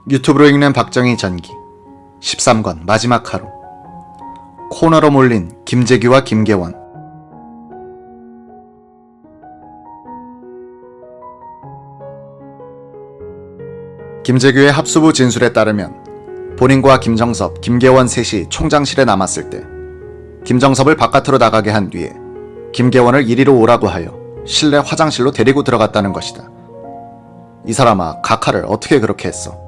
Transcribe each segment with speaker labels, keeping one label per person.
Speaker 1: 유튜브로 읽는 박정희 전기 13권 마지막 하루. 코너로 몰린 김재규와 김계원. 김재규의 합수부 진술에 따르면 본인과 김정섭, 김계원 셋이 총장실에 남았을 때 김정섭을 바깥으로 나가게 한 뒤에 김계원을 이리로 오라고 하여 실내 화장실로 데리고 들어갔다는 것이다. 이 사람아, 각하를 어떻게 그렇게 했어?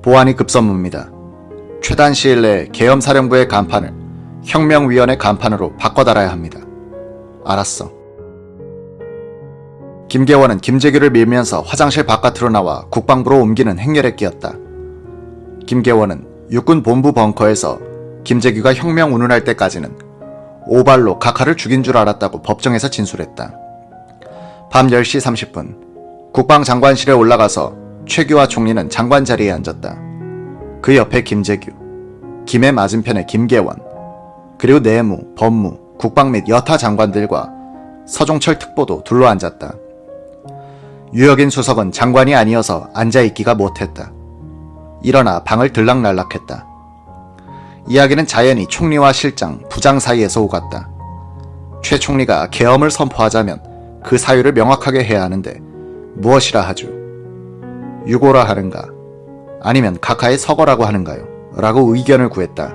Speaker 1: 보안이 급선무입니다. 최단 시일 내에 계엄사령부의 간판을 혁명위원회 간판으로 바꿔달아야 합니다. 알았어. 김계원은 김재규를 밀면서 화장실 바깥으로 나와 국방부로 옮기는 행렬에 끼었다. 김계원은 육군 본부 벙커에서 김재규가 혁명 운운할 때까지는 오발로 각하를 죽인 줄 알았다고 법정에서 진술했다. 밤 10시 30분 국방장관실에 올라가서 최규하 총리는 장관 자리에 앉았다. 그 옆에 김재규, 김의 맞은편에 김계원, 그리고 내무, 법무, 국방 및 여타 장관들과 서종철 특보도 둘러앉았다. 유혁인 수석은 장관이 아니어서 앉아있기가 못했다. 일어나 방을 들락날락했다. 이야기는 자연히 총리와 실장, 부장 사이에서 오갔다. 최 총리가 계엄을 선포하자면 그 사유를 명확하게 해야 하는데 무엇이라 하죠? 유고라 하는가? 아니면 각하의 서거라고 하는가요? 라고 의견을 구했다.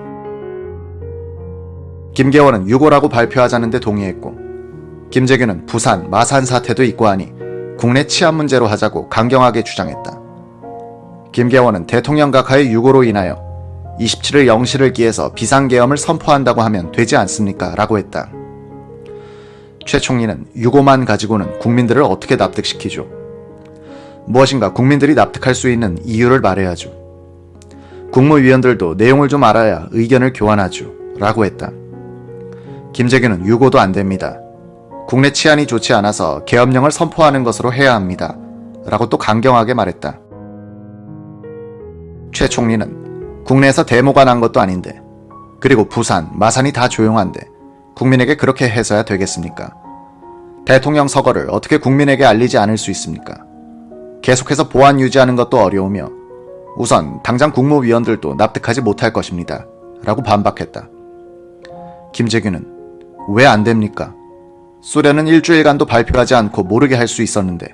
Speaker 1: 김계원은 유고라고 발표하자는데 동의했고, 김재규는 부산, 마산 사태도 있고 하니 국내 치안 문제로 하자고 강경하게 주장했다. 김계원은 대통령 각하의 유고로 인하여 27일 0시를 기해서 비상계엄을 선포한다고 하면 되지 않습니까? 라고 했다. 최 총리는 유고만 가지고는 국민들을 어떻게 납득시키죠? 무엇인가 국민들이 납득할 수 있는 이유를 말해야죠. 국무위원들도 내용을 좀 알아야 의견을 교환하죠. 라고 했다. 김재규는 유고도 안 됩니다. 국내 치안이 좋지 않아서 계엄령을 선포하는 것으로 해야 합니다. 라고 또 강경하게 말했다. 최 총리는 국내에서 데모가 난 것도 아닌데, 그리고 부산, 마산이 다 조용한데 국민에게 그렇게 해서야 되겠습니까? 대통령 서거를 어떻게 국민에게 알리지 않을 수 있습니까? 계속해서 보안 유지하는 것도 어려우며 우선 당장 국무위원들도 납득하지 못할 것입니다. 라고 반박했다. 김재규는 왜 안 됩니까? 소련은 일주일간도 발표하지 않고 모르게 할 수 있었는데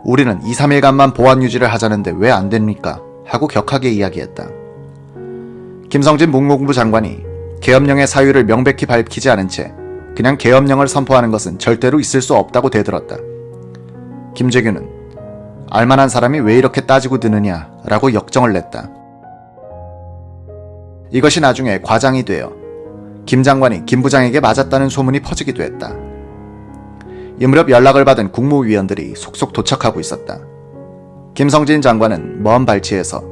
Speaker 1: 우리는 2, 3일간만 보안 유지를 하자는데 왜 안 됩니까? 하고 격하게 이야기했다. 김성진 문무부 장관이 계엄령의 사유를 명백히 밝히지 않은 채 그냥 계엄령을 선포하는 것은 절대로 있을 수 없다고 대들었다. 김재규는 알만한 사람이 왜 이렇게 따지고 드느냐 라고 역정을 냈다. 이것이 나중에 과장이 되어 김 장관이 김 부장에게 맞았다는 소문이 퍼지기도 했다. 이 무렵 연락을 받은 국무위원들이 속속 도착하고 있었다. 김성진 장관은 먼 발치에서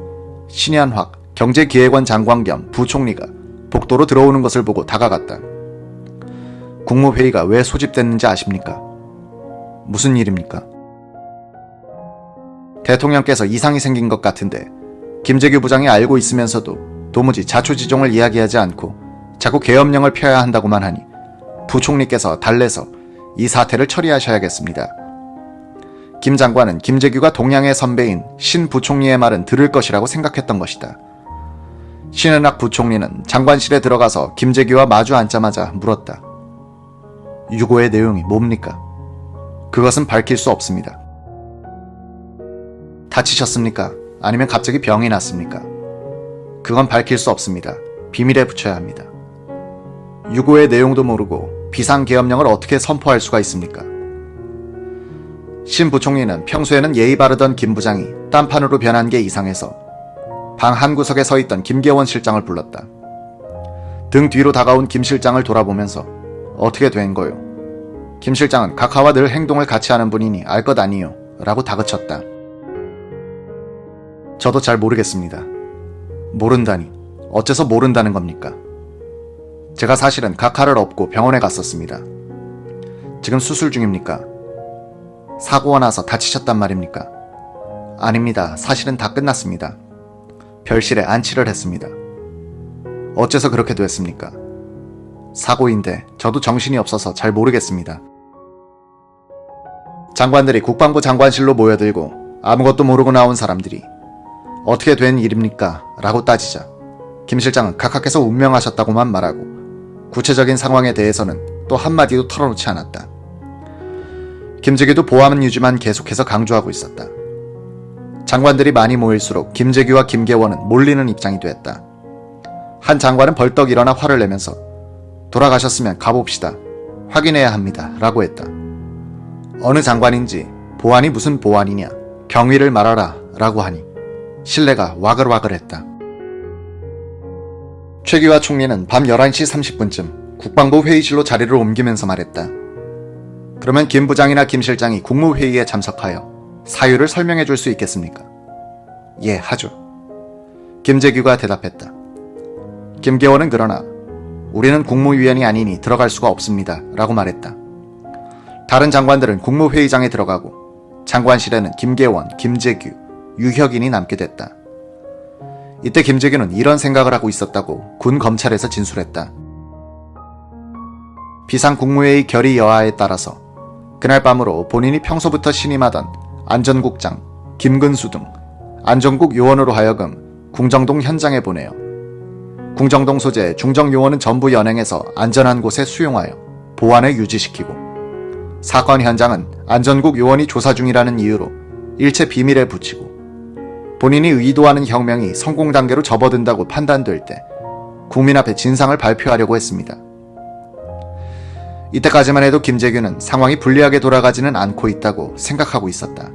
Speaker 1: 신현확 경제기획원 장관 겸 부총리가 복도로 들어오는 것을 보고 다가갔다. 국무회의가 왜 소집됐는지 아십니까? 무슨 일입니까? 대통령께서 이상이 생긴 것 같은데 김재규 부장이 알고 있으면서도 도무지 자초지종을 이야기하지 않고 자꾸 계엄령을 펴야 한다고만 하니 부총리께서 달래서 이 사태를 처리하셔야겠습니다. 김 장관은 김재규가 동양의 선배인 신 부총리의 말은 들을 것이라고 생각했던 것이다. 신은학 부총리는 장관실에 들어가서 김재규와 마주 앉자마자 물었다. 유고의 내용이 뭡니까? 그것은 밝힐 수 없습니다. 다치셨습니까? 아니면 갑자기 병이 났습니까? 그건 밝힐 수 없습니다. 비밀에 붙여야 합니다. 유고의 내용도 모르고 비상계엄령을 어떻게 선포할 수가 있습니까? 신 부총리는 평소에는 예의 바르던 김 부장이 딴판으로 변한 게 이상해서 방 한구석에 서 있던 김계원 실장을 불렀다. 등 뒤로 다가온 김 실장을 돌아보면서 어떻게 된 거요? 김 실장은 각하와 늘 행동을 같이 하는 분이니 알 것 아니요? 라고 다그쳤다. 저도 잘 모르겠습니다. 모른다니 어째서 모른다는 겁니까? 제가 사실은 각하를 업고 병원에 갔었습니다. 지금 수술 중입니까? 사고가 나서 다치셨단 말입니까? 아닙니다. 사실은 다 끝났습니다. 별실에 안치를 했습니다. 어째서 그렇게 됐습니까? 사고인데 저도 정신이 없어서 잘 모르겠습니다. 장관들이 국방부 장관실로 모여들고 아무것도 모르고 나온 사람들이 어떻게 된 일입니까? 라고 따지자 김 실장은 각하께서 운명하셨다고만 말하고 구체적인 상황에 대해서는 또 한마디도 털어놓지 않았다. 김재규도 보안 유지만 계속해서 강조하고 있었다. 장관들이 많이 모일수록 김재규와 김계원은 몰리는 입장이 됐다. 한 장관은 벌떡 일어나 화를 내면서 돌아가셨으면 가봅시다. 확인해야 합니다. 라고 했다. 어느 장관인지 보안이 무슨 보안이냐. 경위를 말하라. 라고 하니 신뢰가 와글와글했다. 최규하 총리는 밤 11시 30분쯤 국방부 회의실로 자리를 옮기면서 말했다. 그러면 김 부장이나 김 실장이 국무회의에 참석하여 사유를 설명해 줄 수 있겠습니까? 예, 하죠. 김재규가 대답했다. 김계원은 그러나 우리는 국무위원이 아니니 들어갈 수가 없습니다. 라고 말했다. 다른 장관들은 국무회의장에 들어가고 장관실에는 김계원, 김재규, 유혁인이 남게 됐다. 이때 김재규는 이런 생각을 하고 있었다고 군 검찰에서 진술했다. 비상국무회의 결의 여하에 따라서 그날 밤으로 본인이 평소부터 신임하던 안전국장, 김근수 등 안전국 요원으로 하여금 궁정동 현장에 보내어 궁정동 소재 중정요원은 전부 연행해서 안전한 곳에 수용하여 보안을 유지시키고 사건 현장은 안전국 요원이 조사 중이라는 이유로 일체 비밀에 붙이고 본인이 의도하는 혁명이 성공 단계로 접어든다고 판단될 때 국민 앞에 진상을 발표하려고 했습니다. 이때까지만 해도 김재규는 상황이 불리하게 돌아가지는 않고 있다고 생각하고 있었다.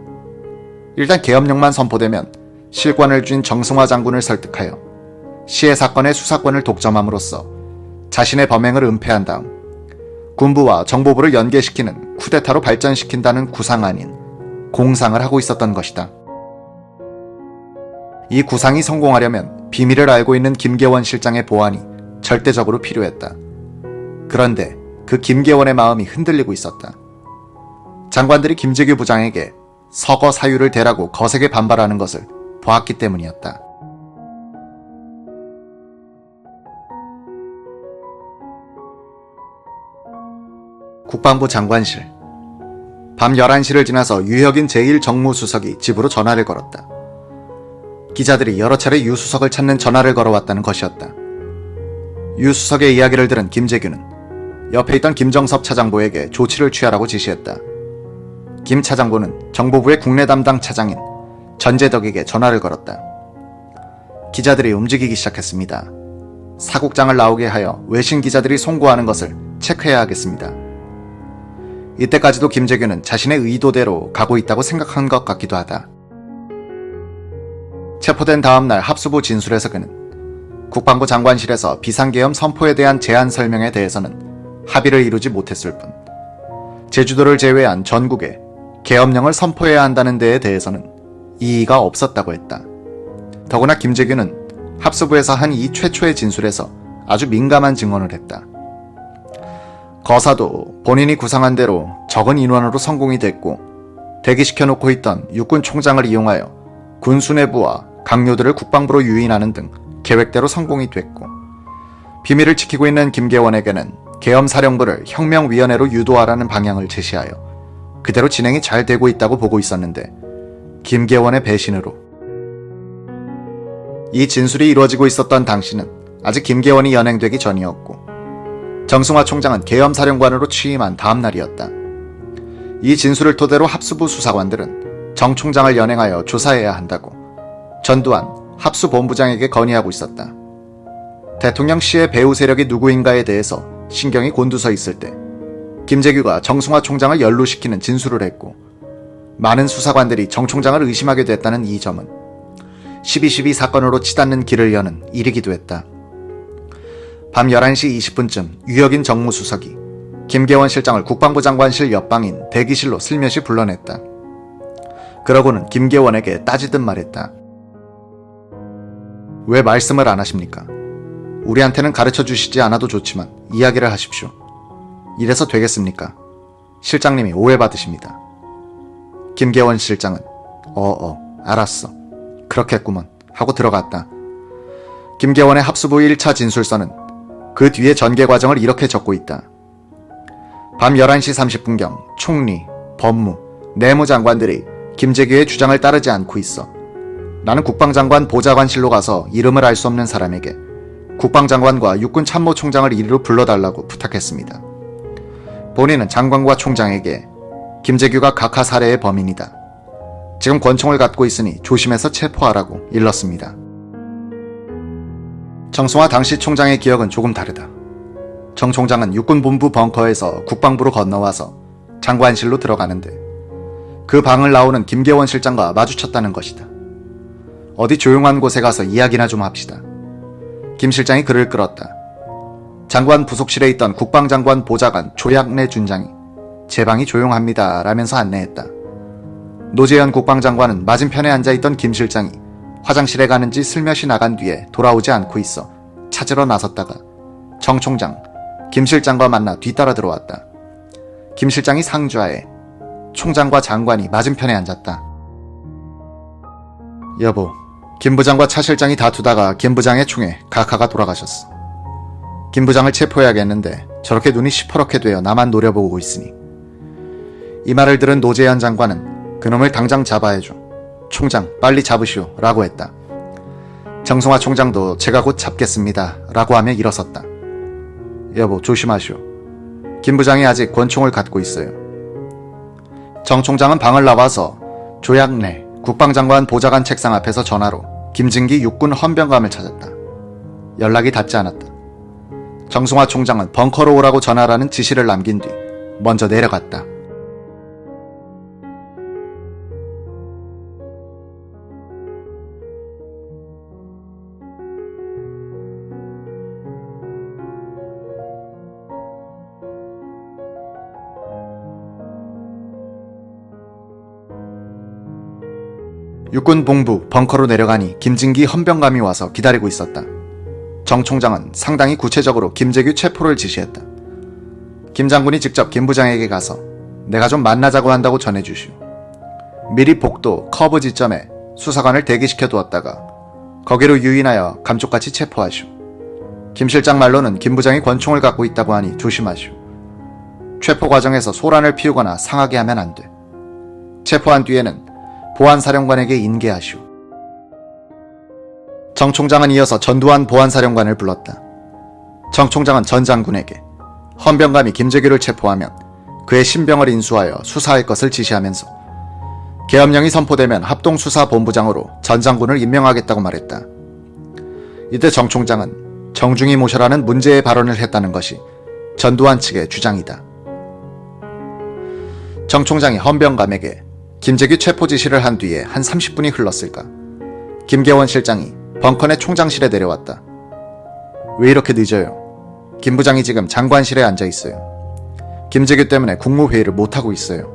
Speaker 1: 일단 계엄령만 선포되면 실관을 쥔 정승화 장군을 설득하여 시해 사건의 수사권을 독점함으로써 자신의 범행을 은폐한 다음 군부와 정보부를 연계시키는 쿠데타로 발전시킨다는 구상 아닌 공상을 하고 있었던 것이다. 이 구상이 성공하려면 비밀을 알고 있는 김계원 실장의 보안이 절대적으로 필요했다. 그런데 그 김계원의 마음이 흔들리고 있었다. 장관들이 김재규 부장에게 서거 사유를 대라고 거세게 반발하는 것을 보았기 때문이었다. 국방부 장관실. 밤 11시를 지나서 유혁인 제1정무수석이 집으로 전화를 걸었다. 기자들이 여러 차례 유 수석을 찾는 전화를 걸어왔다는 것이었다. 유 수석의 이야기를 들은 김재규는 옆에 있던 김정섭 차장보에게 조치를 취하라고 지시했다. 김 차장보는 정보부의 국내 담당 차장인 전재덕에게 전화를 걸었다. 기자들이 움직이기 시작했습니다. 사국장을 나오게 하여 외신 기자들이 송고하는 것을 체크해야 하겠습니다. 이때까지도 김재규는 자신의 의도대로 가고 있다고 생각한 것 같기도 하다. 체포된 다음날 합수부 진술에서 그는 국방부 장관실에서 비상계엄 선포에 대한 제안 설명에 대해서는 합의를 이루지 못했을 뿐 제주도를 제외한 전국에 계엄령을 선포해야 한다는 데에 대해서는 이의가 없었다고 했다. 더구나 김재규는 합수부에서 한 이 최초의 진술에서 아주 민감한 증언을 했다. 거사도 본인이 구상한 대로 적은 인원으로 성공이 됐고 대기시켜놓고 있던 육군 총장을 이용하여 군 수뇌부와 강요들을 국방부로 유인하는 등 계획대로 성공이 됐고 비밀을 지키고 있는 김계원에게는 계엄사령부를 혁명위원회로 유도하라는 방향을 제시하여 그대로 진행이 잘 되고 있다고 보고 있었는데 김계원의 배신으로 이 진술이 이루어지고 있었던 당시는 아직 김계원이 연행되기 전이었고 정승화 총장은 계엄사령관으로 취임한 다음 날이었다. 이 진술을 토대로 합수부 수사관들은 정 총장을 연행하여 조사해야 한다고 전두환 합수본부장에게 건의하고 있었다. 대통령 시의 배후 세력이 누구인가에 대해서 신경이 곤두서 있을 때 김재규가 정승화 총장을 연루시키는 진술을 했고 많은 수사관들이 정 총장을 의심하게 됐다는 이 점은 12.12 사건으로 치닫는 길을 여는 일이기도 했다. 밤 11시 20분쯤 유혁인 정무수석이 김계원 실장을 국방부 장관실 옆방인 대기실로 슬며시 불러냈다. 그러고는 김계원에게 따지듯 말했다. 왜 말씀을 안 하십니까? 우리한테는 가르쳐 주시지 않아도 좋지만 이야기를 하십시오. 이래서 되겠습니까? 실장님이 오해받으십니다. 김계원 실장은 알았어. 그렇겠구먼 하고 들어갔다. 김계원의 합수부 1차 진술서는 그 뒤에 전개 과정을 이렇게 적고 있다. 밤 11시 30분경 총리, 법무, 내무장관들이 김재규의 주장을 따르지 않고 있어 나는 국방장관 보좌관실로 가서 이름을 알 수 없는 사람에게 국방장관과 육군 참모총장을 이리로 불러달라고 부탁했습니다. 본인은 장관과 총장에게 김재규가 각하 살해의 범인이다. 지금 권총을 갖고 있으니 조심해서 체포하라고 일렀습니다. 정승화 당시 총장의 기억은 조금 다르다. 정 총장은 육군본부 벙커에서 국방부로 건너와서 장관실로 들어가는데 그 방을 나오는 김계원 실장과 마주쳤다는 것이다. 어디 조용한 곳에 가서 이야기나 좀 합시다. 김 실장이 글을 끌었다. 장관 부속실에 있던 국방장관 보좌관 조약래 준장이 제 방이 조용합니다 라면서 안내했다. 노재현 국방장관은 맞은편에 앉아있던 김 실장이 화장실에 가는지 슬며시 나간 뒤에 돌아오지 않고 있어 찾으러 나섰다가 정 총장, 김 실장과 만나 뒤따라 들어왔다. 김 실장이 상주하에 총장과 장관이 맞은편에 앉았다. 여보, 김 부장과 차 실장이 다투다가 김 부장의 총에 각하가 돌아가셨어. 김 부장을 체포해야겠는데 저렇게 눈이 시퍼렇게 되어 나만 노려보고 있으니. 이 말을 들은 노재현 장관은 그놈을 당장 잡아야죠. 총장 빨리 잡으시오 라고 했다. 정승화 총장도 제가 곧 잡겠습니다 라고 하며 일어섰다. 여보 조심하시오. 김 부장이 아직 권총을 갖고 있어요. 정 총장은 방을 나와서 조약래 국방장관 보좌관 책상 앞에서 전화로 김진기 육군 헌병감을 찾았다. 연락이 닿지 않았다. 정승화 총장은 벙커로 오라고 전하라는 지시를 남긴 뒤 먼저 내려갔다. 육군 본부 벙커로 내려가니 김진기 헌병감이 와서 기다리고 있었다. 정 총장은 상당히 구체적으로 김재규 체포를 지시했다. 김 장군이 직접 김 부장에게 가서 내가 좀 만나자고 한다고 전해주시오. 미리 복도 커브 지점에 수사관을 대기시켜 두었다가 거기로 유인하여 감쪽같이 체포하시오. 김 실장 말로는 김 부장이 권총을 갖고 있다고 하니 조심하시오. 체포 과정에서 소란을 피우거나 상하게 하면 안 돼. 체포한 뒤에는 보안사령관에게 인계하시오. 정 총장은 이어서 전두환 보안사령관을 불렀다. 정 총장은 전 장군에게 헌병감이 김재규를 체포하면 그의 신병을 인수하여 수사할 것을 지시하면서 계엄령이 선포되면 합동수사본부장으로 전 장군을 임명하겠다고 말했다. 이때 정 총장은 정중히 모셔라는 문제의 발언을 했다는 것이 전두환 측의 주장이다. 정 총장이 헌병감에게 김재규 체포 지시를 한 뒤에 한 30분이 흘렀을까. 김계원 실장이 벙커 내 총장실에 내려왔다. 왜 이렇게 늦어요? 김 부장이 지금 장관실에 앉아 있어요. 김재규 때문에 국무회의를 못하고 있어요.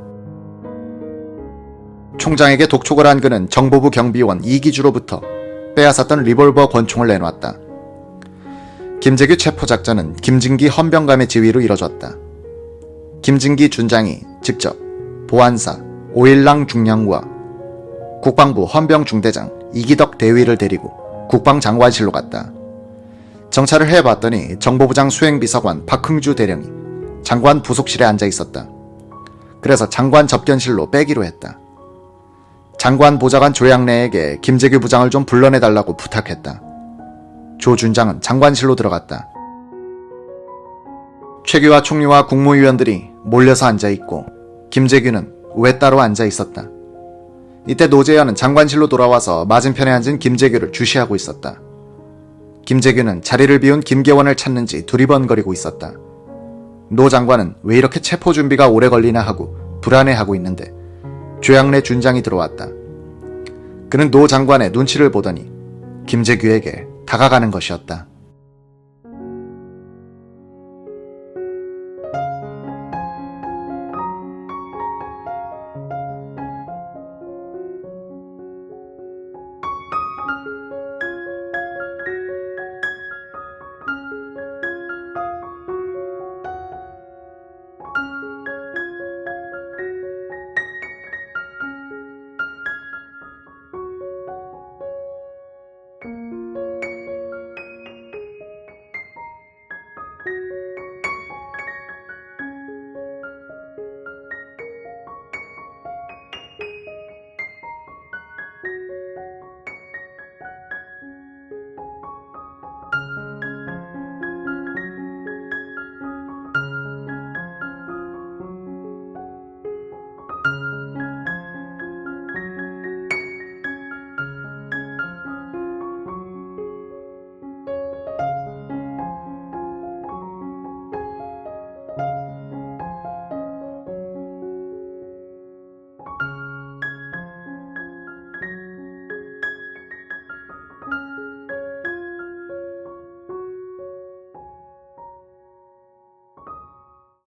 Speaker 1: 총장에게 독촉을 한 그는 정보부 경비원 이기주로부터 빼앗았던 리볼버 권총을 내놓았다. 김재규 체포 작전은 김진기 헌병감의 지휘로 이뤄졌다. 김진기 준장이 직접 보안사 오일랑 중령과 국방부 헌병중대장 이기덕 대위를 데리고 국방장관실로 갔다. 정찰을 해봤더니 정보부장 수행비서관 박흥주 대령이 장관 부속실에 앉아 있었다. 그래서 장관 접견실로 빼기로 했다. 장관 보좌관 조약래에게 김재규 부장을 좀 불러내달라고 부탁했다. 조 준장은 장관실로 들어갔다. 최규하 총리와 국무위원들이 몰려서 앉아있고 김재규는 왜 따로 앉아 있었다. 이때 노재현은 장관실로 돌아와서 맞은편에 앉은 김재규를 주시하고 있었다. 김재규는 자리를 비운 김계원을 찾는지 두리번거리고 있었다. 노 장관은 왜 이렇게 체포 준비가 오래 걸리나 하고 불안해하고 있는데 조약래 준장이 들어왔다. 그는 노 장관의 눈치를 보더니 김재규에게 다가가는 것이었다.